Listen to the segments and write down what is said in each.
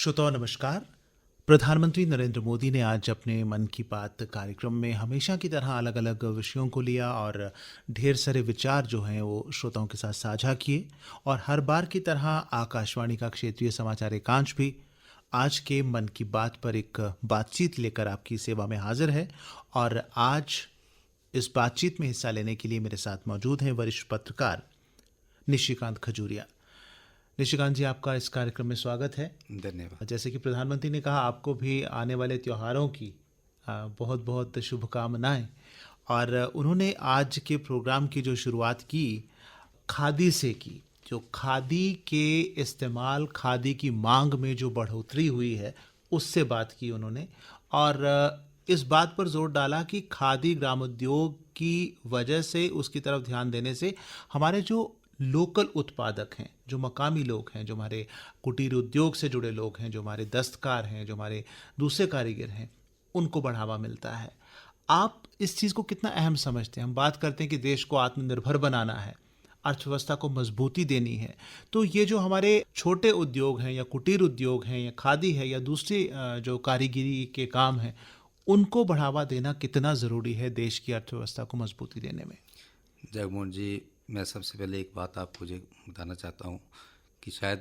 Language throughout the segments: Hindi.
श्रोताओं नमस्कार। प्रधानमंत्री नरेंद्र मोदी ने आज अपने मन की बात कार्यक्रम में हमेशा की तरह अलग अलग विषयों को लिया और ढेर सारे विचार जो हैं वो श्रोताओं के साथ साझा किए। और हर बार की तरह आकाशवाणी का क्षेत्रीय समाचार एकांश भी आज के मन की बात पर एक बातचीत लेकर आपकी सेवा में हाजिर है। और आज इस बातचीत में हिस्सा लेने के लिए मेरे साथ मौजूद हैं वरिष्ठ पत्रकार निशिकांत खजूरिया। निशिकांत जी, आपका इस कार्यक्रम में स्वागत है। धन्यवाद। जैसे कि प्रधानमंत्री ने कहा, आपको भी आने वाले त्योहारों की बहुत बहुत शुभकामनाएं। और उन्होंने आज के प्रोग्राम की जो शुरुआत की खादी से की, जो खादी के इस्तेमाल, खादी की मांग में जो बढ़ोतरी हुई है उससे बात की उन्होंने। और इस बात पर जोर डाला कि खादी ग्रामोद्योग की वजह से, उसकी तरफ ध्यान देने से हमारे जो लोकल उत्पादक हैं, जो मकामी लोग हैं, जो हमारे कुटीर उद्योग से जुड़े लोग हैं, जो हमारे दस्तकार हैं, जो हमारे दूसरे कारीगर हैं, उनको बढ़ावा मिलता है। आप इस चीज़ को कितना अहम समझते हैं? हम बात करते हैं कि देश को आत्मनिर्भर बनाना है, अर्थव्यवस्था को मजबूती देनी है, तो ये जो हमारे छोटे उद्योग हैं या कुटीर उद्योग हैं या खादी है या दूसरी जो कारीगरी के काम हैं, उनको बढ़ावा देना कितना ज़रूरी है देश की अर्थव्यवस्था को मजबूती देने में? जगमोहन जी, मैं सबसे पहले एक बात आपको मुझे बताना चाहता हूँ कि शायद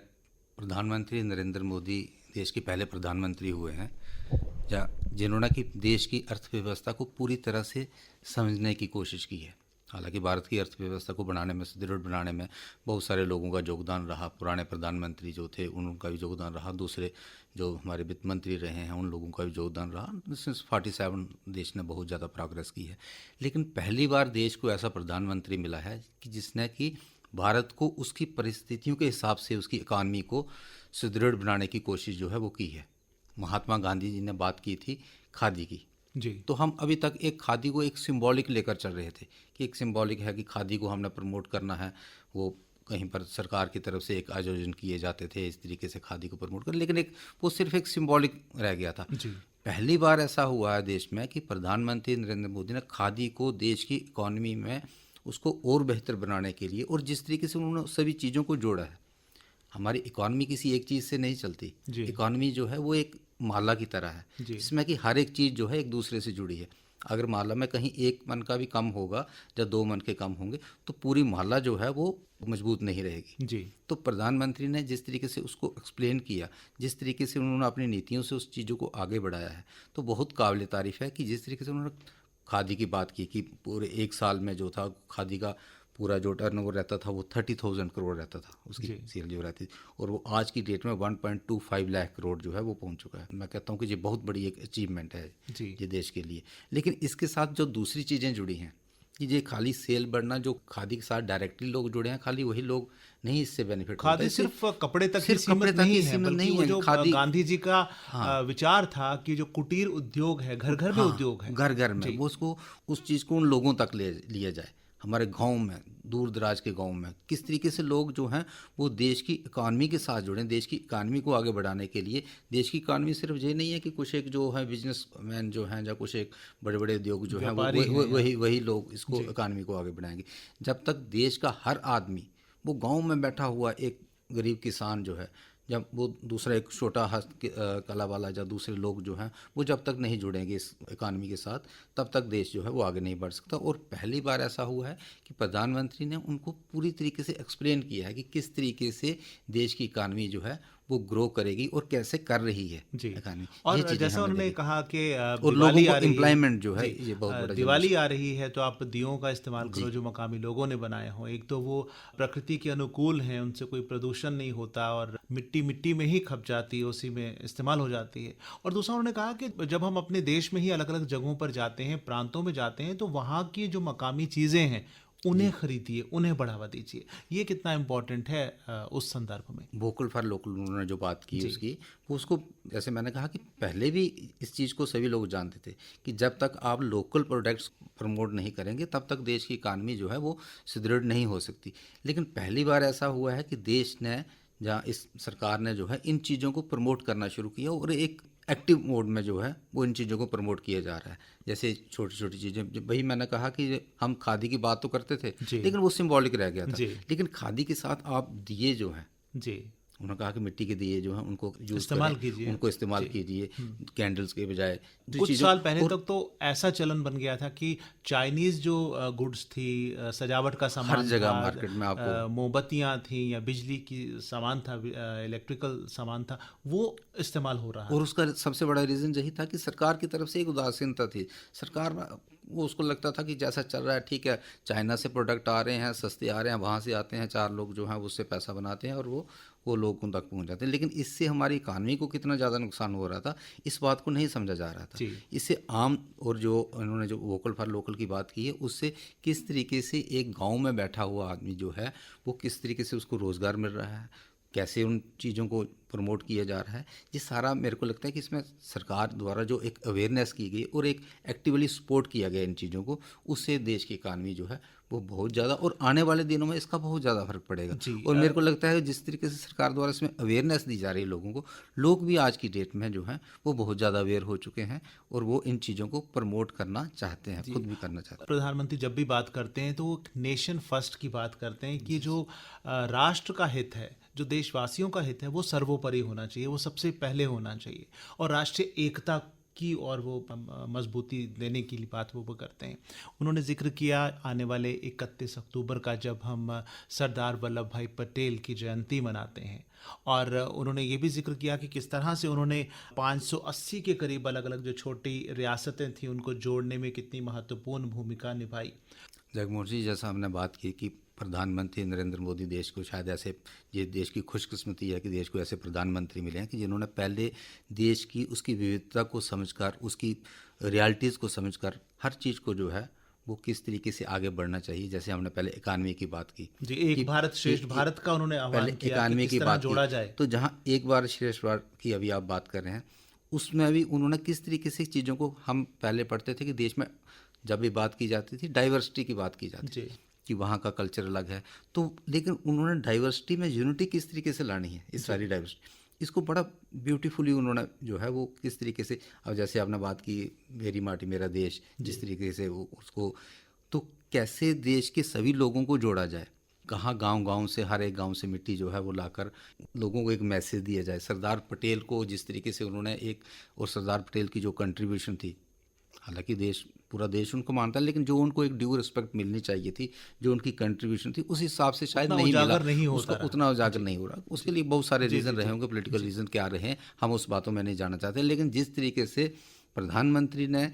प्रधानमंत्री नरेंद्र मोदी देश के पहले प्रधानमंत्री हुए हैं जिन्होंने कि देश की अर्थव्यवस्था को पूरी तरह से समझने की कोशिश की है। हालांकि भारत की अर्थव्यवस्था को बनाने में, सुदृढ़ बनाने में बहुत सारे लोगों का योगदान रहा। पुराने प्रधानमंत्री जो थे उनका भी योगदान रहा, दूसरे जो हमारे वित्त मंत्री रहे हैं उन लोगों का भी योगदान रहा। सिंस 47 देश ने बहुत ज़्यादा प्रोग्रेस की है। लेकिन पहली बार देश को ऐसा प्रधानमंत्री मिला है कि जिसने कि भारत को उसकी परिस्थितियों के हिसाब से उसकी इकॉनमी को सुदृढ़ बनाने की कोशिश जो है वो की है। महात्मा गांधी जी ने बात की थी खादी की जी। तो हम अभी तक एक खादी को एक सिंबॉलिक लेकर चल रहे थे कि एक सिंबॉलिक है कि खादी को हमने प्रमोट करना है। वो कहीं पर सरकार की तरफ से एक आयोजन किए जाते थे इस तरीके से खादी को प्रमोट कर, लेकिन वो सिर्फ एक सिंबॉलिक रह गया था। जी। पहली बार ऐसा हुआ है देश में कि प्रधानमंत्री नरेंद्र मोदी ने खादी को देश की इकॉनमी में उसको और बेहतर बनाने के लिए, और जिस तरीके से उन्होंने सभी चीज़ों को जोड़ा है। हमारी इकॉनमी किसी एक चीज़ से नहीं चलती। इकॉनमी जो है वो एक माला की तरह है जिसमें कि हर एक चीज़ जो है एक दूसरे से जुड़ी है। अगर माला में कहीं एक मन का भी कम होगा या दो मन के कम होंगे तो पूरी माला जो है वो मजबूत नहीं रहेगी जी। तो प्रधानमंत्री ने जिस तरीके से उसको एक्सप्लेन किया, जिस तरीके से उन्होंने अपनी नीतियों से उस चीज़ों को आगे बढ़ाया है, तो बहुत काबिल तारीफ़ है कि जिस तरीके से उन्होंने खादी की बात की कि पूरे एक साल में जो था खादी का पूरा जो टर्नओवर रहता था वो 30,000 करोड़ रहता था, उसकी सेल जो रहती थी, और वो आज की डेट में 1.25 लाख करोड़ जो है वो पहुंच चुका है। मैं कहता हूँ कि ये बहुत बड़ी एक अचीवमेंट है ये देश के लिए। लेकिन इसके साथ जो दूसरी चीज़ें जुड़ी हैं कि ये खाली सेल बढ़ना, जो खादी के साथ डायरेक्टली लोग जुड़े हैं, खाली वही लोग नहीं इससे बेनिफिट। खादी सिर्फ कपड़े तक ही सीमित नहीं है, बल्कि वो जो गांधी जी का विचार था कि जो कुटीर उद्योग है, घर घर में उद्योग है, घर घर में वो उसको उस चीज़ को उन लोगों तक ले लिया जाए। हमारे गांव में, दूर दराज के गांव में किस तरीके से लोग जो हैं वो देश की इकॉनमी के साथ जुड़ें, देश की इकॉनमी को आगे बढ़ाने के लिए। देश की इकॉनमी सिर्फ ये नहीं है कि कुछ एक जो है बिजनेसमैन जो हैं या कुछ एक बड़े बड़े उद्योग जो हैं वही लोग इसको इकॉनमी को आगे बढ़ाएंगे। जब तक देश का हर आदमी, वो गाँव में बैठा हुआ एक गरीब किसान जो है, जब वो दूसरा एक छोटा हस्त कला वाला या दूसरे लोग जो हैं वो जब तक नहीं जुड़ेंगे इस इकॉनमी के साथ, तब तक देश जो है वो आगे नहीं बढ़ सकता। और पहली बार ऐसा हुआ है कि प्रधानमंत्री ने उनको पूरी तरीके से एक्सप्लेन किया है कि किस तरीके से देश की इकॉनमी जो है वो ग्रो करेगी और कैसे कर रही है इकॉनमी। और जैसा उन्होंने कहा कि दिवाली आ रही है, एम्प्लॉयमेंट जो है ये बहुत बड़ा, दिवाली आ रही है तो आप दियों का इस्तेमाल करो जो मकामी लोगों ने बनाए हों। एक तो वो प्रकृति के अनुकूल हैं, उनसे कोई प्रदूषण नहीं होता और मिट्टी में ही खप जाती है, उसी में इस्तेमाल हो जाती है। और दूसरा उन्होंने कहा कि जब हम अपने देश में ही अलग अलग जगहों पर जाते हैं, प्रांतों में जाते हैं, तो वहाँ की जो मकामी चीज़ें हैं उन्हें खरीदिए, उन्हें बढ़ावा दीजिए। ये कितना इम्पोर्टेंट है उस संदर्भ में। वोकल फॉर लोकल उन्होंने जो बात की उसकी, वो उसको जैसे मैंने कहा कि पहले भी इस चीज़ को सभी लोग जानते थे कि जब तक आप लोकल प्रोडक्ट्स प्रमोट नहीं करेंगे तब तक देश की इकॉनमी जो है वो सुदृढ़ नहीं हो सकती। लेकिन पहली बार ऐसा हुआ है कि देश ने, जहाँ इस सरकार ने जो है इन चीज़ों को प्रमोट करना शुरू किया और एक एक्टिव मोड में जो है वो इन चीज़ों को प्रमोट किया जा रहा है। जैसे छोटी छोटी चीज़ें, भाई मैंने कहा कि हम खादी की बात तो करते थे लेकिन वो सिंबॉलिक रह गया था। लेकिन खादी के साथ आप दिए जो हैं उन्होंने कहा कि मिट्टी के दिए जो हैं उनको यूज़ इस्तेमाल करें, कीजिए। उनको इस्तेमाल जी। कीजिए कैंडल्स के बजाय। तो कुछ चीज़ों साल पहले और तक तो ऐसा चलन बन गया था कि चाइनीज जो गुड्स थी, सजावट का हर सामान जगह था, मार्केट में आपको मोमबत्तियां थी या बिजली की सामान था, इलेक्ट्रिकल सामान था, वो इस्तेमाल हो रहा और था। उसका सबसे बड़ा रीज़न यही था कि सरकार की तरफ से एक उदासीनता थी। सरकार वो उसको लगता था कि जैसा चल रहा है ठीक है, चाइना से प्रोडक्ट आ रहे हैं, सस्ते आ रहे हैं, वहाँ से आते हैं, 4 लोग जो हैं उससे पैसा बनाते हैं और वो लोगों तक पहुँच जाते हैं। लेकिन इससे हमारी इकॉनमी को कितना ज़्यादा नुकसान हो रहा था, इस बात को नहीं समझा जा रहा था। जी। इससे आम और जो उन्होंने जो वोकल फॉर लोकल की बात की है, उससे किस तरीके से एक गाँव में बैठा हुआ आदमी जो है, वो किस तरीके से उसको रोज़गार मिल रहा है, कैसे उन चीज़ों को प्रमोट किया जा रहा है, ये सारा मेरे को लगता है कि इसमें सरकार द्वारा जो एक अवेयरनेस की गई और एक एक्टिवली सपोर्ट किया गया इन चीज़ों को, उससे देश की इकानमी जो है वो बहुत ज़्यादा और आने वाले दिनों में इसका बहुत ज़्यादा फर्क पड़ेगा। जी। और मेरे को लगता है जिस तरीके से सरकार द्वारा इसमें अवेयरनेस दी जा रही है लोगों को, लोग भी आज की डेट में जो हैं वो बहुत ज़्यादा अवेयर हो चुके हैं और वो इन चीज़ों को प्रमोट करना चाहते हैं, खुद भी करना चाहते हैं। प्रधानमंत्री जब भी बात करते हैं तो वो नेशन फर्स्ट की बात करते हैं कि जो राष्ट्र का हित है, जो देशवासियों का हित है, वो सर्वोपरि होना चाहिए, वो सबसे पहले होना चाहिए, और राष्ट्रीय एकता की और वो मजबूती देने की बात वो करते हैं। उन्होंने जिक्र किया आने वाले 31 अक्टूबर का, जब हम सरदार वल्लभ भाई पटेल की जयंती मनाते हैं, और उन्होंने ये भी जिक्र किया कि किस तरह से उन्होंने 580 के करीब अलग अलग जो छोटी रियासतें थीं उनको जोड़ने में कितनी महत्वपूर्ण भूमिका निभाई। जगमोहन जी, जैसा हमने बात की कि प्रधानमंत्री नरेंद्र मोदी देश को शायद ऐसे, ये देश की खुशकिस्मती है कि देश को ऐसे प्रधानमंत्री मिले हैं कि जिन्होंने पहले देश की उसकी विविधता को समझकर, उसकी रियलिटीज़ को समझकर हर चीज़ को जो है वो किस तरीके से आगे बढ़ना चाहिए। जैसे हमने पहले इकानमी की बात की जी, एक भारत श्रेष्ठ भारत का उन्होंने आह्वान पहले किया कि इकानमी किस की तरह बात जोड़ा की, जाए। तो जहाँ एक बार श्रेष्ठ भारत की अभी आप बात कर रहे हैं, उसमें भी उन्होंने किस तरीके से चीज़ों को, हम पहले पढ़ते थे कि देश में जब भी बात की जाती थी डाइवर्सिटी की बात की जाती जी। थी कि वहाँ का कल्चर अलग है, तो लेकिन उन्होंने डाइवर्सिटी में यूनिटी किस तरीके से लानी है, इस सारी डाइवर्सिटी, इसको बड़ा ब्यूटीफुली उन्होंने जो है वो किस तरीके से, अब जैसे आपने बात की मेरी माटी मेरा देश, जिस तरीके से वो उसको, तो कैसे देश के सभी लोगों को जोड़ा जाए, कहाँ गांव-गांव से, हर एक गांव से मिट्टी जो है वो लाकर लोगों को एक मैसेज दिया जाए। सरदार पटेल को जिस तरीके से उन्होंने एक, और सरदार पटेल की जो कंट्रीब्यूशन थी, हालांकि देश, पूरा देश उनको मानता है, लेकिन जो उनको एक ड्यू रिस्पेक्ट मिलनी चाहिए थी, जो उनकी कंट्रीब्यूशन थी, उस हिसाब से शायद नहीं मिला, नहीं होता उसको रहा। उतना उजागर नहीं हो रहा। उसके लिए बहुत सारे रीज़न रहे होंगे, पॉलिटिकल रीज़न क्या रहे हैं, हम उस बातों में नहीं जाना चाहते, लेकिन जिस तरीके से प्रधानमंत्री ने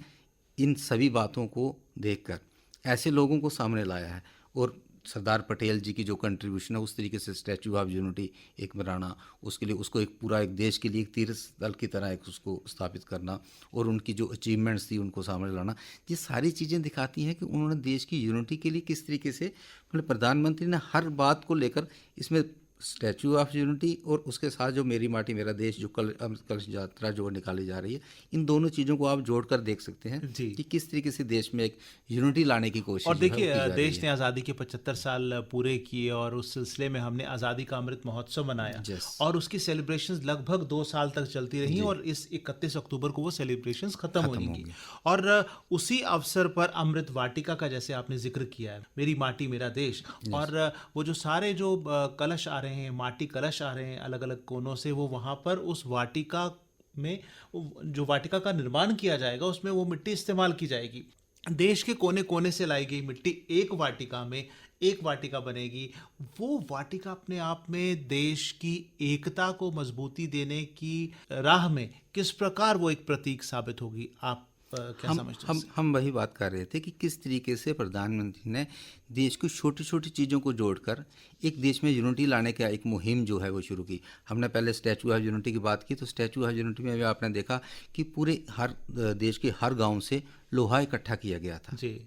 इन सभी बातों को देखकर ऐसे लोगों को सामने लाया है, और सरदार पटेल जी की जो कंट्रीब्यूशन है, उस तरीके से स्टैचू ऑफ यूनिटी एक बनाना, उसके लिए उसको एक पूरा एक देश के लिए एक तीर्थ स्थल की तरह एक उसको स्थापित करना, और उनकी जो अचीवमेंट्स थी उनको सामने लाना, ये सारी चीज़ें दिखाती हैं कि उन्होंने देश की यूनिटी के लिए किस तरीके से, मतलब प्रधानमंत्री ने हर बात को लेकर, इसमें स्टैचू ऑफ यूनिटी और उसके साथ जो मेरी माटी मेरा देश जो अमृत कलश यात्रा जो निकाली जा रही है, इन दोनों चीज़ों को आप जोड़कर देख सकते हैं जी। कि किस तरीके से देश में एक यूनिटी लाने की कोशिश और जो है वो की देखिए, जा रही देश है। ने आज़ादी के 75 साल पूरे किए, और उस सिलसिले में हमने आज़ादी का अमृत महोत्सव मनाया, Yes. और उसकी सेलिब्रेशंस लगभग 2 साल तक चलती रही, और इस 31 अक्टूबर को वो सेलिब्रेशंस खत्म होंगी। और उसी अवसर पर अमृत वाटिका का, जैसे आपने जिक्र किया है, मेरी माटी मेरा देश, और वो जो सारे जो कलश आ रहे हैं, माटी कलश आ रहे हैं अलग अलग कोनों से, वो वहाँ पर उस वाटिका में, जो वाटिका का निर्माण किया जाएगा, उसमें वो मिट्टी इस्तेमाल की जाएगी। देश के कोने कोने से लाई गई मिट्टी एक वाटिका में, एक वाटिका बनेगी। वो वाटिका अपने आप में देश की एकता को मजबूती देने की राह में किस प्रकार वो एक प्रतीक साबित होगी, आप क्या समझते हैं? हम वही बात कर रहे थे कि किस तरीके से प्रधानमंत्री ने देश की छोटी छोटी चीज़ों को जोड़कर एक देश में यूनिटी लाने का एक मुहिम जो है वो शुरू की। हमने पहले स्टैचू ऑफ यूनिटी की बात की, तो स्टैचू ऑफ यूनिटी में भी आपने देखा कि पूरे हर देश के हर गांव से लोहा इकट्ठा किया गया था। जी।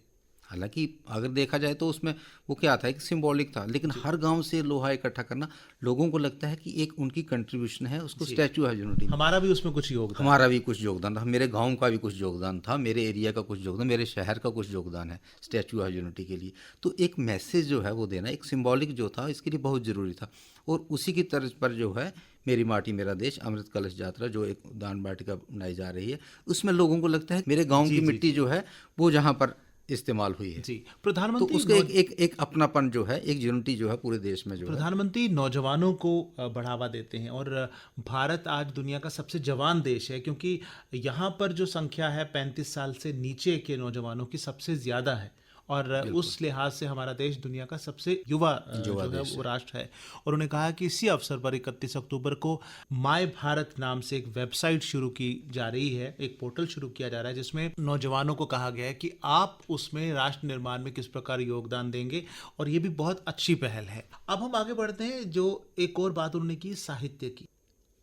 हालांकि अगर देखा जाए तो उसमें वो क्या था, एक सिंबॉलिक था, लेकिन हर गांव से लोहा इकट्ठा करना, लोगों को लगता है कि एक उनकी कंट्रीब्यूशन है, उसको स्टैचू ऑफ यूनिटी, हमारा भी उसमें कुछ योगदान, हमारा भी कुछ योगदान था, मेरे गांव का भी कुछ योगदान था, मेरे एरिया का कुछ योगदान, मेरे शहर का कुछ योगदान है स्टैचू ऑफ यूनिटी के लिए। तो एक मैसेज जो है वो देना, एक सिंबॉलिक जो था, इसके लिए बहुत ज़रूरी था। और उसी की तर्ज पर जो है मेरी माटी मेरा देश अमृत कलश यात्रा जो एक दान वाटिका बनाई जा रही है, उसमें लोगों को लगता है मेरे गाँव की मिट्टी जो है वो जहाँ पर इस्तेमाल हुई है। जी, तो प्रधानमंत्री उसका एक अपनापन जो है, एक यूनिटी जो है पूरे देश में जो है। प्रधानमंत्री नौजवानों को बढ़ावा देते हैं और भारत आज दुनिया का सबसे जवान देश है, क्योंकि यहाँ पर जो संख्या है 35 साल से नीचे के नौजवानों की सबसे ज़्यादा है, और बिल्कुल, उस लिहाज से हमारा देश दुनिया का सबसे युवा युवा जो है देश वो है। राष्ट्र है। और उन्होंने कहा कि इसी अवसर पर 31 अक्टूबर को माय भारत नाम से एक वेबसाइट शुरू की जा रही है, एक पोर्टल शुरू किया जा रहा है, जिसमें नौजवानों को कहा गया है कि आप उसमें राष्ट्र निर्माण में किस प्रकार योगदान देंगे, और ये भी बहुत अच्छी पहल है। अब हम आगे बढ़ते हैं। जो एक और बात उन्होंने की, साहित्य की।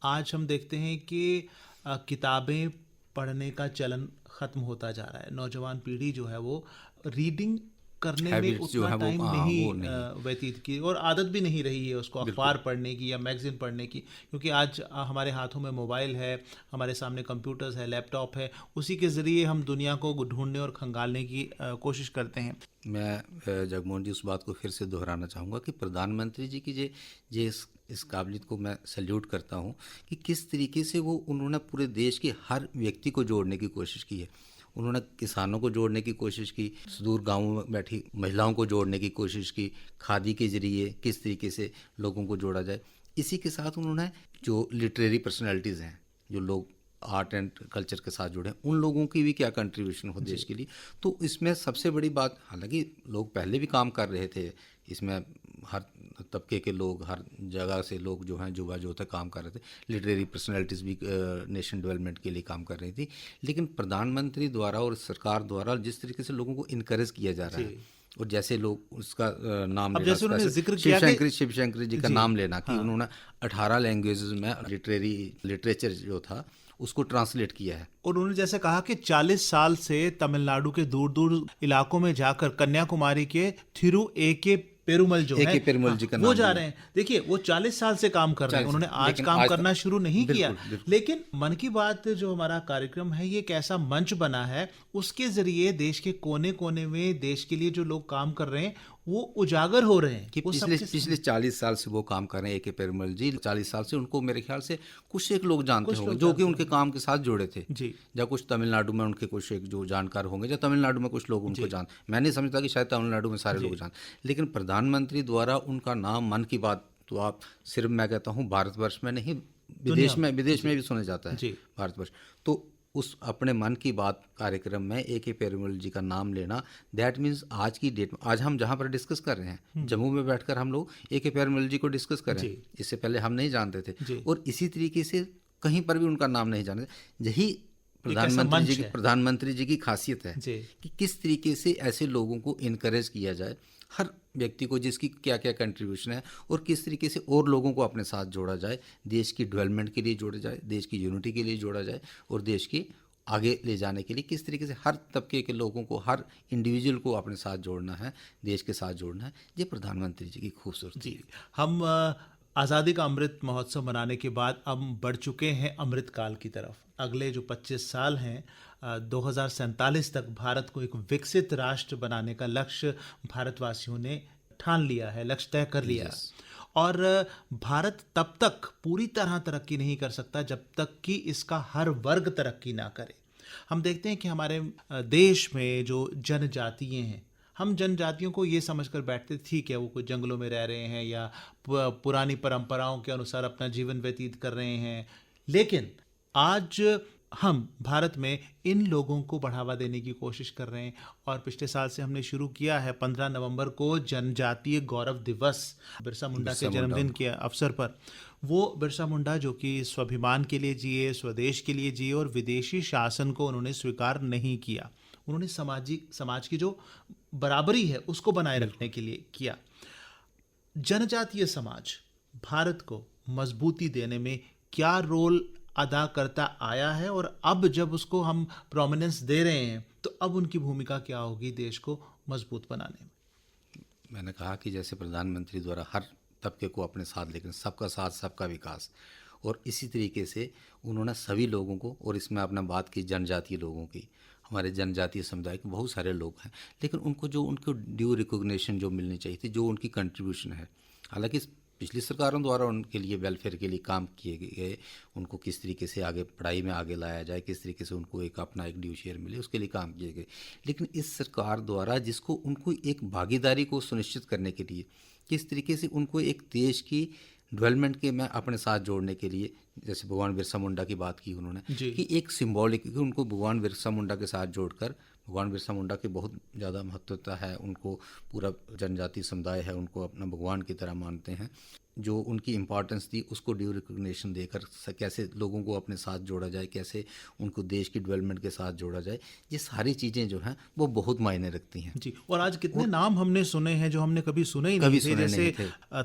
आज हम देखते हैं कि किताबें पढ़ने का चलन ख़त्म होता जा रहा है। नौजवान पीढ़ी जो है वो रीडिंग करने में हैबिट्स जो उतना हैं वो, टाइम हाँ, नहीं वो नहीं। व्यतीत की, और आदत भी नहीं रही है उसको बिल्कुल, अखबार पढ़ने की या मैगज़ीन पढ़ने की, क्योंकि आज हमारे हाथों में मोबाइल है, हमारे सामने कंप्यूटर्स है, लैपटॉप है, उसी के ज़रिए हम दुनिया को ढूंढने और खंगालने की कोशिश करते हैं। मैं जगमोहन जी उस बात को फिर से दोहराना चाहूँगा कि प्रधानमंत्री जी की जे इस काबिलियत को मैं सैल्यूट करता हूँ कि किस तरीके से वो उन्होंने पूरे देश के हर व्यक्ति को जोड़ने की कोशिश की है। उन्होंने किसानों को जोड़ने की कोशिश की, सुदूर गाँवों में बैठी महिलाओं को जोड़ने की कोशिश की, खादी के ज़रिए किस तरीके से लोगों को जोड़ा जाए। इसी के साथ उन्होंने जो लिटरेरी पर्सनैलिटीज़ हैं, जो लोग आर्ट एंड कल्चर के साथ जुड़े हैं, उन लोगों की भी क्या कंट्रीब्यूशन हो देश के लिए। तो इसमें सबसे बड़ी बात, हालांकि लोग पहले भी काम कर रहे थे इसमें, हर तबके के लोग, हर जगह से लोग जो हैं युवा जो थे काम कर रहे थे, लिटरेरी पर्सनैलिटीज़ भी नेशन डेवलपमेंट के लिए काम कर रही थी। लेकिन प्रधानमंत्री द्वारा और सरकार द्वारा जिस तरीके से लोगों को इनकरेज किया जा रहा है, और जैसे लोग उसका नाम अब लेना, जैसे उन्होंने जिक्र किया शिवशंकर जी का जी, नाम लेना कि हाँ। उन्होंने 18 लैंग्वेजेस में लिटरेचर जो था उसको ट्रांसलेट किया है। और उन्होंने जैसे कहा कि 40 साल से तमिलनाडु के दूर दूर इलाकों में जाकर कन्याकुमारी के थिरु ए के पेरुमल जो ए है, के पेरुमल हाँ, जी का वो नाम जा लिया। रहे हैं। देखिए, वो 40 साल से काम कर रहे हैं, 40 उन्होंने आज लेकिन काम आज करना शुरू नहीं किया। बिल्कुल, बिल्कुल। लेकिन मन की बात जो हमारा कार्यक्रम है, ये एक ऐसा मंच बना है, उसके जरिए देश के कोने कोने में देश के लिए जो लोग काम कर रहे हैं वो उजागर हो रहे हैं कि वो पिछले 40 साल से वो काम कर रहे हैं। ए के पेरुमल जी 40 साल से, उनको मेरे ख्याल से कुछ एक लोग जानते कुछ होंगे लोग जो कि जानते उनके काम के साथ जुड़े थे, जी, या कुछ तमिलनाडु में उनके कुछ एक जो जानकार होंगे, या तमिलनाडु में कुछ लोग उनको जान, मैं नहीं समझता कि शायद तमिलनाडु में सारे लोग जान। लेकिन प्रधानमंत्री द्वारा उनका नाम मन की बात, तो आप सिर्फ, मैं कहता हूँ भारतवर्ष में नहीं, विदेश में भी सुना जाता है, जी। भारतवर्ष। तो उस अपने मन की बात कार्यक्रम में ए के पेरुमल जी का नाम लेना, दैट मीन्स आज की डेट में, आज हम जहाँ पर डिस्कस कर रहे हैं, जम्मू में बैठकर हम लोग ए के पेरुमल जी को डिस्कस कर रहे हैं। इससे पहले हम नहीं जानते थे, और इसी तरीके से कहीं पर भी उनका नाम नहीं जानते। यही प्रधानमंत्री जी की खासियत है कि किस तरीके से ऐसे लोगों को इनकरेज किया जाए, हर व्यक्ति को जिसकी क्या क्या कंट्रीब्यूशन है, और किस तरीके से और लोगों को अपने साथ जोड़ा जाए, देश की डेवलपमेंट के लिए जोड़ा जाए, देश की यूनिटी के लिए जोड़ा जाए, और देश की आगे ले जाने के लिए किस तरीके से हर तबके के लोगों को, हर इंडिविजुअल को अपने साथ जोड़ना है, देश के साथ जोड़ना है। ये प्रधानमंत्री जी की खूबसूरती है। हम आज़ादी का अमृत महोत्सव मनाने के बाद अब बढ़ चुके हैं अमृत काल की तरफ। अगले जो 25 साल हैं, 2047 तक भारत को एक विकसित राष्ट्र बनाने का लक्ष्य भारतवासियों ने ठान लिया है, लक्ष्य तय कर लिया है। और भारत तब तक पूरी तरह तरक्की नहीं कर सकता जब तक कि इसका हर वर्ग तरक्की ना करे। हम देखते हैं कि हमारे देश में जो जनजातियाँ हैं, हम जनजातियों को ये समझकर बैठते ठीक है, वो कोई जंगलों में रह रहे हैं या पुरानी परंपराओं के अनुसार अपना जीवन व्यतीत कर रहे हैं। लेकिन आज हम भारत में इन लोगों को बढ़ावा देने की कोशिश कर रहे हैं, और पिछले साल से हमने शुरू किया है 15 नवंबर को जनजातीय गौरव दिवस, बिरसा मुंडा के जन्मदिन के अवसर पर। वो बिरसा मुंडा जो कि स्वाभिमान के लिए जिए, स्वदेश के लिए जिए, और विदेशी शासन को उन्होंने स्वीकार नहीं किया। उन्होंने समाज की जो बराबरी है उसको बनाए रखने के लिए किया। जनजातीय समाज भारत को मजबूती देने में क्या रोल अदा करता आया है, और अब जब उसको हम प्रोमिनेंस दे रहे हैं तो अब उनकी भूमिका क्या होगी देश को मजबूत बनाने में? मैंने कहा कि जैसे प्रधानमंत्री द्वारा हर तबके को अपने साथ, लेकिन सबका साथ सबका विकास, और इसी तरीके से उन्होंने सभी लोगों को, और इसमें आपने बात की जनजातीय लोगों की, हमारे जनजातीय समुदाय के बहुत सारे लोग हैं, लेकिन उनको ड्यू रिकॉग्निशन जो मिलनी चाहिए थी, जो उनकी कंट्रीब्यूशन है, हालांकि पिछली सरकारों द्वारा उनके लिए वेलफेयर के लिए काम किए गए, उनको किस तरीके से आगे पढ़ाई में आगे लाया जाए, किस तरीके से उनको एक अपना एक ड्यू शेयर मिले, उसके लिए काम किए गए। लेकिन इस सरकार द्वारा जिसको उनको एक भागीदारी को सुनिश्चित करने के लिए, किस तरीके से उनको एक देश की डेवलपमेंट के में अपने साथ जोड़ने के लिए, जैसे भगवान बिरसा मुंडा की बात की उन्होंने कि एक सिंबॉलिक कि उनको भगवान बिरसा मुंडा के साथ जोड़कर, भगवान बिरसा मुंडा की बहुत ज़्यादा महत्वता है, उनको पूरा जनजाति समुदाय है उनको अपना भगवान की तरह मानते हैं। जो उनकी इम्पोर्टेंस थी उसको ड्यू रिकग्निशन देकर कैसे लोगों को अपने साथ जोड़ा जाए, कैसे उनको देश की डेवलपमेंट के साथ जोड़ा जाए, ये सारी चीज़ें जो हैं वो बहुत मायने रखती हैं जी। और आज कितने नाम हमने सुने हैं जो हमने कभी सुने ही नहीं थे, जैसे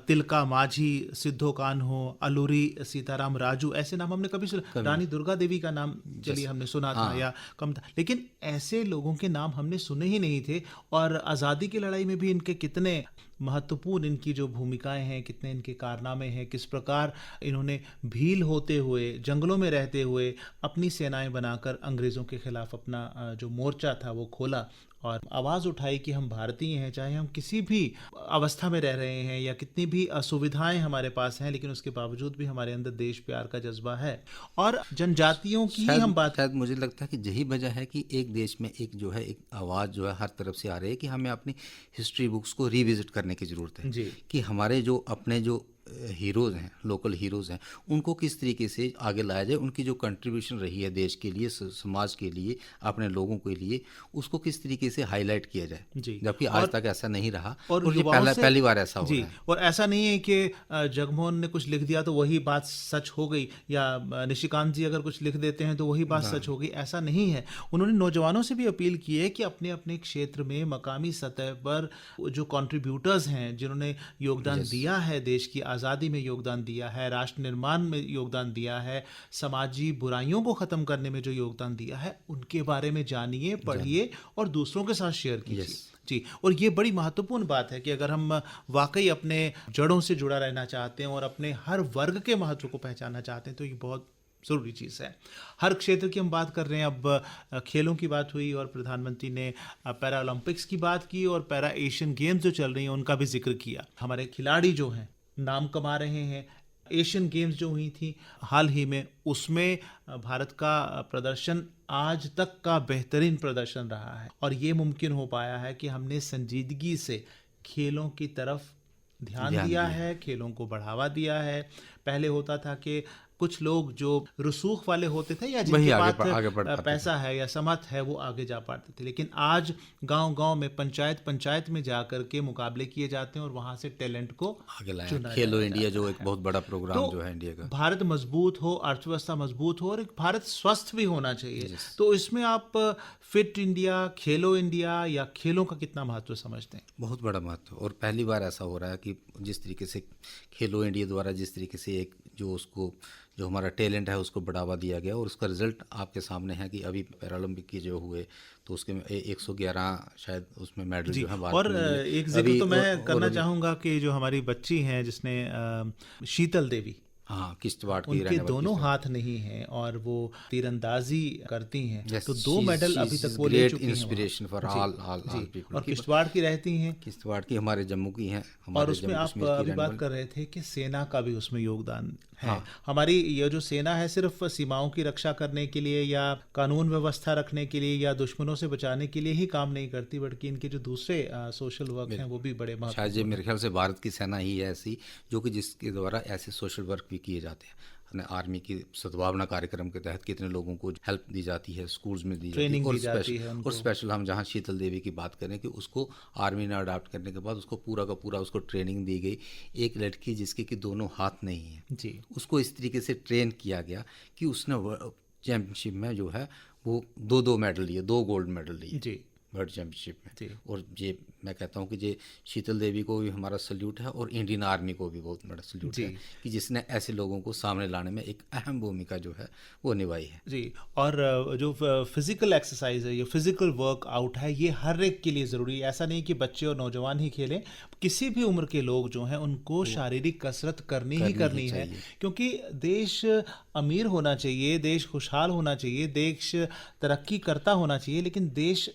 तिलका मांझी, सिद्धो कान्हो, अलूरी सीताराम राजू, ऐसे नाम हमने कभी सुना। रानी दुर्गा देवी का नाम चलिए हमने सुना था या कम था, लेकिन ऐसे लोगों के नाम हमने सुने ही नहीं थे। और आज़ादी की लड़ाई में भी इनके कितने महत्वपूर्ण इनकी जो भूमिकाएं हैं, कितने इनके कारनामे हैं, किस प्रकार इन्होंने भील होते हुए, जंगलों में रहते हुए अपनी सेनाएं बनाकर अंग्रेज़ों के खिलाफ अपना जो मोर्चा था वो खोला और आवाज़ उठाई कि हम भारतीय हैं, चाहे हम किसी भी अवस्था में रह रहे हैं या कितनी भी असुविधाएं हमारे पास हैं, लेकिन उसके बावजूद भी हमारे अंदर देश प्यार का जज्बा है। और जनजातियों की ही हम बात, शायद मुझे लगता है कि यही वजह है कि एक देश में एक जो है एक आवाज़ जो है हर तरफ से आ रही है कि हमें अपनी हिस्ट्री बुक्स को रिविजिट करने की ज़रूरत है जी। कि हमारे जो अपने जो हीरोज़ हैं, लोकल हीरोज़ हैं, उनको किस तरीके से आगे लाया जाए, उनकी जो कंट्रीब्यूशन रही है देश के लिए, समाज के लिए, अपने लोगों के लिए, उसको किस तरीके से हाईलाइट किया जाए, जबकि आज तक ऐसा नहीं रहा और ये पहली बार ऐसा हो रहा है। और ऐसा नहीं है कि जगमोहन ने कुछ लिख दिया तो वही बात सच हो गई, या निशिकांत जी अगर कुछ लिख देते हैं तो वही बात सच हो गई, ऐसा नहीं है। उन्होंने नौजवानों से भी अपील की है कि अपने अपने क्षेत्र में मकामी सतह पर जो कंट्रीब्यूटर्स हैं, जिन्होंने योगदान दिया है, देश की आज़ादी में योगदान दिया है, राष्ट्र निर्माण में योगदान दिया है, समाजी बुराइयों को ख़त्म करने में जो योगदान दिया है, उनके बारे में जानिए, पढ़िए और दूसरों के साथ शेयर कीजिए। जी। और ये बड़ी महत्वपूर्ण बात है कि अगर हम वाकई अपने जड़ों से जुड़ा रहना चाहते हैं और अपने हर वर्ग के महत्व को पहचानना चाहते हैं तो ये बहुत ज़रूरी चीज़ है। हर क्षेत्र की हम बात कर रहे हैं। अब खेलों की बात हुई और प्रधानमंत्री ने पैरा ओलंपिक्स की बात की और पैरा एशियन गेम्स जो चल रही हैं उनका भी जिक्र किया। हमारे खिलाड़ी जो हैं नाम कमा रहे हैं। एशियन गेम्स जो हुई थी हाल ही में, उसमें भारत का प्रदर्शन आज तक का बेहतरीन प्रदर्शन रहा है और ये मुमकिन हो पाया है कि हमने संजीदगी से खेलों की तरफ ध्यान दिया है, खेलों को बढ़ावा दिया है। पहले होता था कि कुछ लोग जो रसूख वाले होते थे या जिनके पास पैसा है या समर्थ है वो आगे जा पाते थे, लेकिन आज गांव-गांव में, पंचायत में जाकर के मुकाबले किए जाते हैं और वहां से टैलेंट को आगे लाया। खेलो इंडिया जो एक बहुत बड़ा प्रोग्राम जो है इंडिया का। भारत मजबूत हो, अर्थव्यवस्था मजबूत हो और भारत स्वस्थ भी होना चाहिए। तो इसमें आप फिट इंडिया, खेलो इंडिया या खेलों का कितना महत्व समझते हैं? बहुत बड़ा महत्व। और पहली बार ऐसा हो रहा है कि जिस तरीके से खेलो इंडिया द्वारा जिस तरीके से एक जो हमारा टैलेंट है उसको बढ़ावा दिया गया और उसका रिजल्ट आपके सामने है कि अभी पैरालंपिक की जो हुए तो उसके 111 शायद उसमें मेडल जो है। और एक जिक्र तो मैं करना चाहूँगा कि जो हमारी बच्ची हैं जिसने शीतल देवी, हाँ, किश्तवाड़ की, उनके दोनों हाथ नहीं हैं और वो तीरंदाजी करती हैं, तो 2 मेडल अभी तक वो ले चुकी हैं। Inspiration for all people. और किश्तवाड़ की रहती हैं, किश्तवाड़ की हमारे जम्मू की हैं। और उसमें आप अभी बात कर रहे थे कि सेना का भी उसमें योगदान है। हमारी ये जो सेना है सिर्फ सीमाओं की रक्षा करने के लिए या कानून व्यवस्था रखने के लिए या दुश्मनों से बचाने के लिए ही काम नहीं करती, बल्कि इनके जो दूसरे सोशल वर्क हैं वो भी बड़े महत्वपूर्ण। शायद मेरे ख्याल से भारत की सेना ही है ऐसी जो कि जिसके द्वारा ऐसे सोशल वर्क भी किए जाते हैं। आर्मी की सद्भावना कार्यक्रम के तहत कितने लोगों को हेल्प दी जाती है, स्कूल्स में दी ट्रेनिंग जाती दी जाती है और स्पेशल हम जहाँ शीतल देवी की बात करें कि उसको आर्मी ने अडॉप्ट करने के बाद उसको पूरा का पूरा उसको ट्रेनिंग दी गई। एक लड़की जिसके कि दोनों हाथ नहीं है जी, उसको इस तरीके से ट्रेन किया गया कि उसने चैम्पियनशिप में जो है वो 2 मेडल लिए, 2 गोल्ड मेडल लिए जी वर्ल्ड चैम्पियनशिप में। और ये मैं कहता हूँ कि ये शीतल देवी को भी हमारा सल्यूट है और इंडियन आर्मी को भी बहुत बड़ा सल्यूट है कि जिसने ऐसे लोगों को सामने लाने में एक अहम भूमिका जो है वो निभाई है। जी। और जो फिजिकल एक्सरसाइज है, ये फिजिकल वर्कआउट है, ये हर एक के लिए ज़रूरी है। ऐसा नहीं कि बच्चे और नौजवान ही खेलें, किसी भी उम्र के लोग जो हैं उनको शारीरिक कसरत करनी है, क्योंकि देश अमीर होना चाहिए, देश खुशहाल होना चाहिए, देश तरक्की करता होना चाहिए, लेकिन देश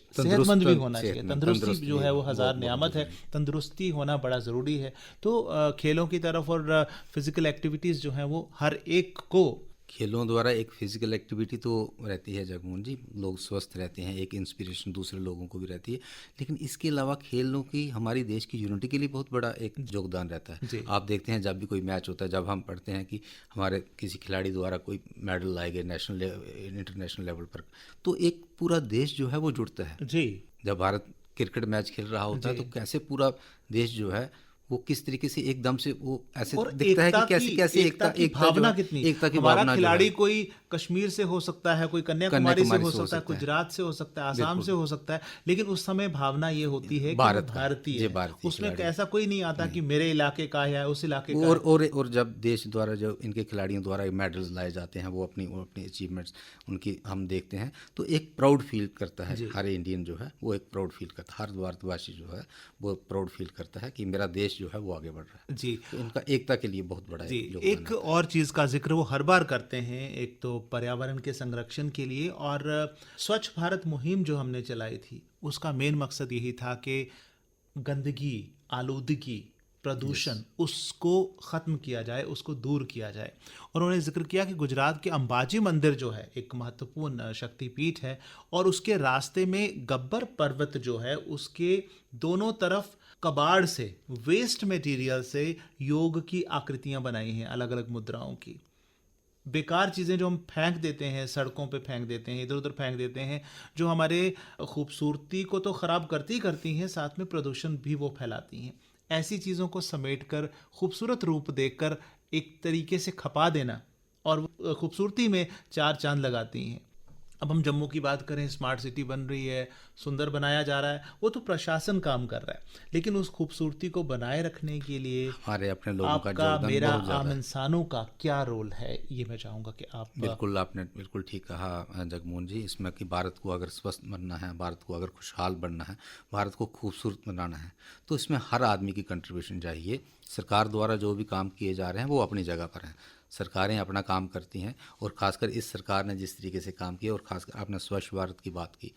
सेहतमंद भी होना चाहिए। सेहतमंद, तंदुरुस्ती जो भी है वो बहुत हज़ार बहुत नेमत है, जरूरी है। तंदुरुस्ती होना बड़ा ज़रूरी है। तो खेलों की तरफ और फिज़िकल एक्टिविटीज़ जो हैं वो हर एक को। खेलों द्वारा एक फिजिकल एक्टिविटी तो रहती है जगमोहन जी, लोग स्वस्थ रहते हैं, एक इंस्पिरेशन दूसरे लोगों को भी रहती है, लेकिन इसके अलावा खेलों की हमारी देश की यूनिटी के लिए बहुत बड़ा एक योगदान रहता है। जी आप देखते हैं जब भी कोई मैच होता है, जब हम पढ़ते हैं कि हमारे किसी खिलाड़ी द्वारा कोई मेडल लाए गए नेशनल इंटरनेशनल लेवल पर, तो एक पूरा देश जो है वो जुड़ता है। जी जब भारत क्रिकेट मैच खेल रहा होता है जी तो कैसे पूरा देश जो है वो किस तरीके से एकदम से वो ऐसे और दिखता है कि कैसे कैसे एकता की एकता जो भावना है, कितनी। एकता की हमारा भावना जो है खिलाड़ी कोई कश्मीर से हो सकता है, कोई कन्याकुमारी से हो सकता है, सकता है, गुजरात से हो सकता है, आसाम बिल्कुल से हो सकता है, लेकिन उस समय भावना ये होती है कि वो भारत का है, भारतीय ये है। भारतीय उसमें खिलाड़ी ऐसा कोई नहीं आता कि मेरे इलाके का है या उस इलाके का है। और जब देश द्वारा जो इनके खिलाड़ियों द्वारा मेडल्स लाए जाते हैं, वो अपनी अचीवमेंट्स उनकी हम देखते हैं तो एक प्राउड फील करता है। जी हर इंडियन जो है वो एक प्राउड फील करता है, हर भारतवासी जो है वो प्राउड फील करता है कि मेरा देश जो है वो आगे बढ़ रहा है। जी तो इनका एकता के लिए बहुत बड़ा जी। योगदान एक है। और चीज़ का जिक्र वो हर बार करते हैं, एक तो पर्यावरण के संरक्षण के लिए, और स्वच्छ भारत मुहिम जो हमने चलाई थी उसका मेन मकसद यही था कि गंदगी, आलूदगी, प्रदूषण उसको ख़त्म किया जाए, उसको दूर किया जाए। और उन्होंने जिक्र किया कि गुजरात के अंबाजी मंदिर जो है एक महत्वपूर्ण शक्तिपीठ है, और उसके रास्ते में गब्बर पर्वत जो है उसके दोनों तरफ कबाड़ से, वेस्ट मटेरियल से योग की आकृतियां बनाई हैं, अलग अलग मुद्राओं की। बेकार चीज़ें जो हम फेंक देते हैं, सड़कों पे फेंक देते हैं, इधर उधर फेंक देते हैं, जो हमारे खूबसूरती को तो ख़राब करती ही करती हैं, साथ में प्रदूषण भी वो फैलाती हैं। ऐसी चीज़ों को समेटकर खूबसूरत रूप देकर एक तरीके से खपा देना, और वो खूबसूरती में चार चांद लगाती हैं। अब हम जम्मू की बात करें, स्मार्ट सिटी बन रही है, सुंदर बनाया जा रहा है, वो तो प्रशासन काम कर रहा है, लेकिन उस खूबसूरती को बनाए रखने के लिए हमारे अपने लोगों का आपका, योगदान मेरा, बहुत ज़्यादा आम है। इंसानों का क्या रोल है, ये मैं चाहूँगा कि आप। बिल्कुल, आपने बिल्कुल ठीक कहा जगमोहन जी, इसमें कि भारत को अगर स्वस्थ बनना है, भारत को अगर खुशहाल बनना है, भारत को खूबसूरत बनाना है, तो इसमें हर आदमी की कंट्रीब्यूशन चाहिए। सरकार द्वारा जो भी काम किए जा रहे हैं वो अपनी जगह पर हैं, सरकारें अपना काम करती हैं, और ख़ासकर इस सरकार ने जिस तरीके से काम किया, और ख़ासकर आपने स्वच्छ भारत की बात की,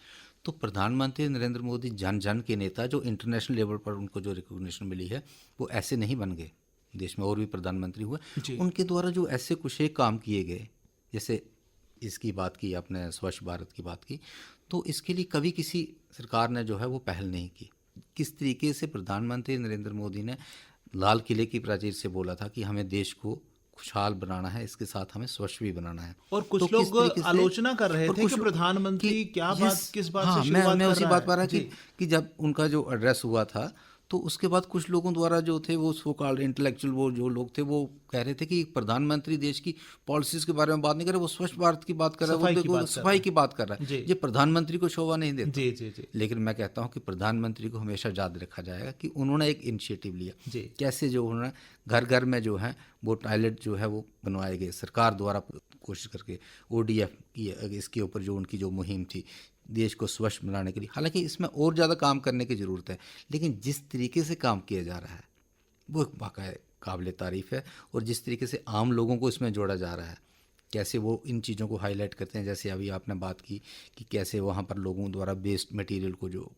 तो प्रधानमंत्री नरेंद्र मोदी जन जन के नेता, जो इंटरनेशनल लेवल पर उनको जो रिकॉग्निशन मिली है, वो ऐसे नहीं बन गए। देश में और भी प्रधानमंत्री हुए, जी उनके द्वारा जो ऐसे कुछ एक काम किए गए, जैसे इसकी बात की आपने, स्वच्छ भारत की बात की, तो इसके लिए कभी किसी सरकार ने जो है वो पहल नहीं की। किस तरीके से प्रधानमंत्री नरेंद्र मोदी ने लाल किले की प्राचीर से बोला था कि हमें देश को खुशहाल बनाना है, इसके साथ हमें स्वच्छ भी बनाना है। और तो कुछ किस लोग तरीके से आलोचना कर रहे और थे कुछ कि प्रधानमंत्री क्या बात, किस बात हाँ, से शुरुआत मैं कर उसी रहा बात पर रहा है। जी कि जब उनका जो एड्रेस हुआ था, तो उसके बाद कुछ लोगों द्वारा जो थे वो सो कॉल्ड इंटेलेक्चुअल, वो जो लोग थे वो कह रहे थे कि प्रधानमंत्री देश की पॉलिसीज़ के बारे में बात नहीं कर रहे, वो स्वच्छ भारत की बात कर रहा है, वो सफाई की देखो बात कर रहा सफाई की बात कर रहा है। है, जी ये प्रधानमंत्री को शोभा नहीं देता। जी जी जी लेकिन मैं कहता हूँ कि प्रधानमंत्री को हमेशा याद रखा जाएगा कि उन्होंने एक इनिशिएटिव लिया, जी कैसे जो उन्होंने घर घर में जो है वो टॉयलेट जो है वो बनवाए गए सरकार द्वारा, कोशिश करके ODF की इसके ऊपर जो उनकी जो मुहिम थी देश को स्वच्छ बनाने के लिए। हालांकि इसमें और ज़्यादा काम करने की ज़रूरत है, लेकिन जिस तरीके से काम किया जा रहा है वो एक वाक़ई काबिल तारीफ़ है, और जिस तरीके से आम लोगों को इसमें जोड़ा जा रहा है, कैसे वो इन चीज़ों को हाईलाइट करते हैं, जैसे अभी आपने बात की कि कैसे वहाँ पर लोगों द्वारा वेस्ट मटेरियल को जो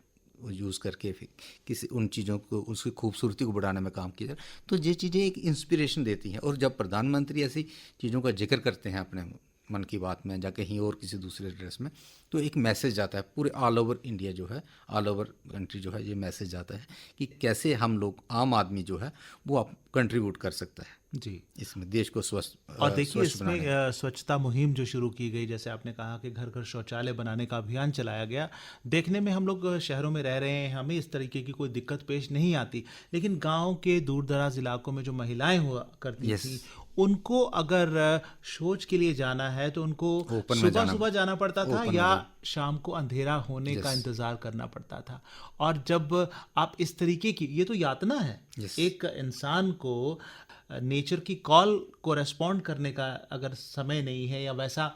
यूज़ करके फिर किसी उन चीज़ों को, उसकी खूबसूरती को बढ़ाने में काम किया जाए, तो ये चीज़ें एक इंस्पिरेशन देती हैं। और जब प्रधानमंत्री ऐसी चीज़ों का जिक्र करते हैं अपने मन की बात में या कहीं और किसी दूसरे एड्रेस में, तो एक मैसेज जाता है पूरे ऑल ओवर इंडिया जो है, ऑल ओवर कंट्री जो है, ये मैसेज जाता है कि कैसे हम लोग, आम आदमी जो है वो आप कंट्रीब्यूट कर सकता है जी। इसमें देश को स्वस्थ और देखिए स्वच्छ बनाने में। इसमें स्वच्छता मुहिम जो शुरू की गई, जैसे आपने कहा कि घर घर शौचालय बनाने का अभियान चलाया गया। देखने में हम लोग शहरों में रह रहे हैं, हमें इस तरीके की कोई दिक्कत पेश नहीं आती, लेकिन गांव के दूर दराज इलाकों में जो महिलाएं हुआ करती Yes. थी, उनको अगर शौच के लिए जाना है तो उनको ओपन में सुबह सुबह जाना पड़ता था, ओपन में या शाम को अंधेरा होने का इंतजार करना पड़ता था। और जब आप इस तरीके की, ये तो यातना है, Yes. एक इंसान को नेचर की कॉल को रेस्पॉन्ड करने का अगर समय नहीं है या वैसा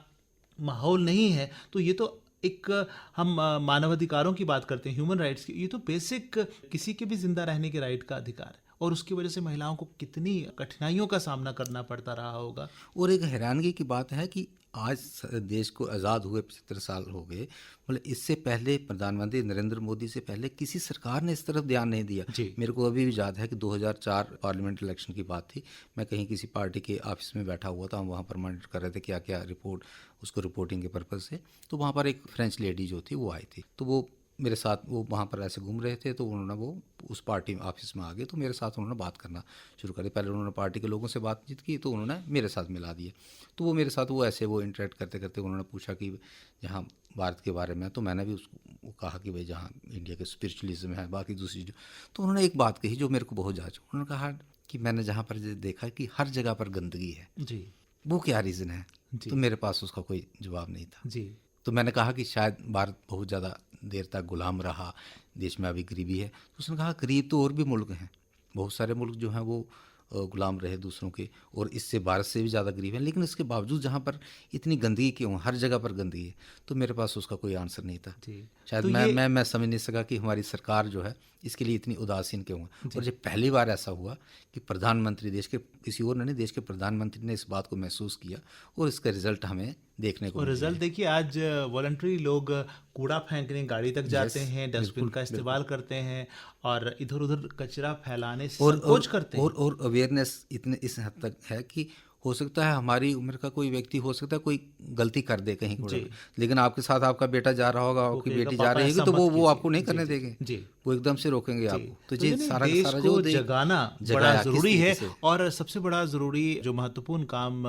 माहौल नहीं है, तो ये तो एक, हम मानवाधिकारों की बात करते हैं, ह्यूमन राइट्स की, ये तो बेसिक किसी के भी जिंदा रहने के राइट का अधिकार है, और उसकी वजह से महिलाओं को कितनी कठिनाइयों का सामना करना पड़ता रहा होगा। और एक हैरानगी की बात है कि आज देश को आज़ाद हुए 75 साल हो गए, मतलब इससे पहले प्रधानमंत्री नरेंद्र मोदी से पहले किसी सरकार ने इस तरफ ध्यान नहीं दिया। जी। मेरे को अभी भी याद है कि 2004 पार्लियामेंट इलेक्शन की बात थी। मैं कहीं किसी पार्टी के ऑफिस में बैठा हुआ था, हम वहाँ पर मॉनिटर कर रहे थे क्या क्या रिपोर्ट, उसको रिपोर्टिंग के पर्पज़ से। तो वहाँ पर एक फ्रेंच लेडी जो थी वो आई थी, तो वो मेरे साथ, वो वहाँ पर ऐसे घूम रहे थे, तो उन्होंने वो उस पार्टी ऑफिस में आ गए, तो मेरे साथ उन्होंने बात करना शुरू कर दी। पहले उन्होंने पार्टी के लोगों से बातचीत की, तो उन्होंने मेरे साथ मिला दिया। तो वो मेरे साथ वो ऐसे वो इंटरेक्ट करते करते उन्होंने पूछा कि जहाँ भारत के बारे में, तो मैंने भी उसको कहा कि भाई जहाँ इंडिया के स्पिरिचुअलिज्म है, बाकी दूसरी जो, तो उन्होंने एक बात कही जो मेरे को बहुत जांची। उन्होंने कहा कि मैंने जहाँ पर देखा कि हर जगह पर गंदगी है, जी। वो क्या रीज़न है? जी। तो मेरे पास उसका कोई जवाब नहीं था। जी। तो मैंने कहा कि शायद भारत बहुत ज़्यादा देर तक गुलाम रहा, देश में अभी गरीबी है। तो उसने कहा गरीब तो और भी मुल्क हैं, बहुत सारे मुल्क जो हैं वो गुलाम रहे दूसरों के, और इससे भारत से भी ज़्यादा गरीब है, लेकिन इसके बावजूद जहाँ पर इतनी गंदगी क्यों, हर जगह पर गंदगी है? तो मेरे पास उसका कोई आंसर नहीं था। जी। शायद तो मैं समझ नहीं सका कि हमारी सरकार जो है इसके लिए इतनी उदासीन क्यों है। और जब पहली बार ऐसा हुआ कि प्रधानमंत्री, देश के किसी और ने नहीं, देश के प्रधानमंत्री ने इस बात को महसूस किया, और इसका रिजल्ट हमें देखने को और मिला रिजल्ट है। देखिए, आज वॉलंटरी लोग कूड़ा फेंकने गाड़ी तक जाते Yes, हैं, डस्टबिन बिल्कुल, का इस्तेमाल करते हैं और इधर उधर कचरा फैलाने से और संकोच करते हैं। और अवेयरनेस इतने इस हद तक है कि हो सकता है हमारी उम्र का कोई व्यक्ति, हो सकता है कोई गलती कर दे कहीं कूड़ा जी। में, लेकिन आपके साथ आपका बेटा जा रहा होगा, वो आपकी कहेगा, बेटी जा "पापा रही होगी, ऐसा तो मत वो कीजिए।" आपको नहीं जी, करने जी, देंगे, जी। वो एकदम से रोकेंगे जी। आपको। तो तो ये यानी सारा का देश सारा को जो एक जगाना बड़ा जगाया किस ज़रूरी है, तरीके से। और सबसे बड़ा ज़रूरी जो महत्वपूर्ण काम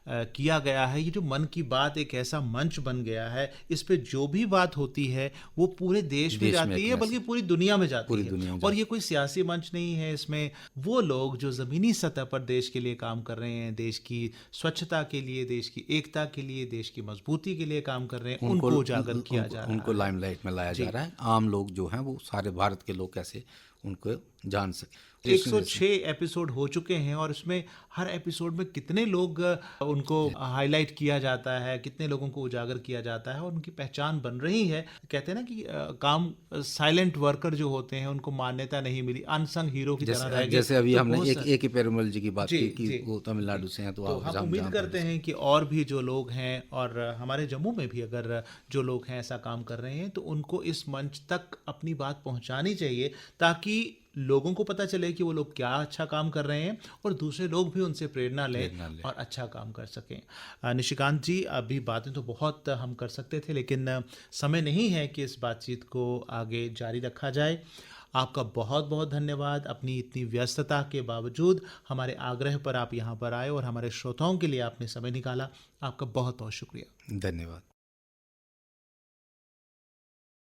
किया गया है, ये जो मन की बात एक ऐसा मंच बन गया है, इस पे जो भी बात होती है वो पूरे देश में देश में जाती एक है, बल्कि पूरी दुनिया में जाती पूरी है। दुनिया में और ये कोई सियासी मंच नहीं है, इसमें वो लोग जो ज़मीनी सतह पर देश के लिए काम कर रहे हैं, देश की स्वच्छता के लिए, देश की एकता के लिए, देश की मजबूती के लिए काम कर रहे हैं, उनको उजागर किया जा रहा उनको है। लाइमलाइट में लाया जा रहा है। आम लोग जो हैं वो सारे भारत के लोग कैसे उनको जान सके। 106 एपिसोड हो चुके हैं, और इसमें हर एपिसोड में कितने लोग उनको हाईलाइट किया जाता है, कितने लोगों को उजागर किया जाता है, और उनकी पहचान बन रही है। कहते हैं ना कि काम साइलेंट वर्कर जो होते हैं उनको मान्यता नहीं मिली, अनसंग हीरो की तरह रह गए। जैसे अभी तो हमने बहुत एक के पेरुमल जी की बात जी, की कि जी, वो तमिलनाडु से हैं, तो तो आप हम जान उम्मीद जान करते हैं कि और भी जो लोग हैं, और हमारे जम्मू में भी अगर जो लोग हैं ऐसा काम कर रहे हैं, तो उनको इस मंच तक अपनी बात पहुंचानी चाहिए, ताकि लोगों को पता चले कि वो लोग क्या अच्छा काम कर रहे हैं, और दूसरे लोग भी उनसे प्रेरणा लें और अच्छा काम कर सकें। निशिकांत जी, अभी बातें तो बहुत हम कर सकते थे, लेकिन समय नहीं है कि इस बातचीत को आगे जारी रखा जाए। आपका बहुत बहुत धन्यवाद। अपनी इतनी व्यस्तता के बावजूद हमारे आग्रह पर आप यहाँ पर आए और हमारे श्रोताओं के लिए आपने समय निकाला। आपका बहुत बहुत शुक्रिया। धन्यवाद।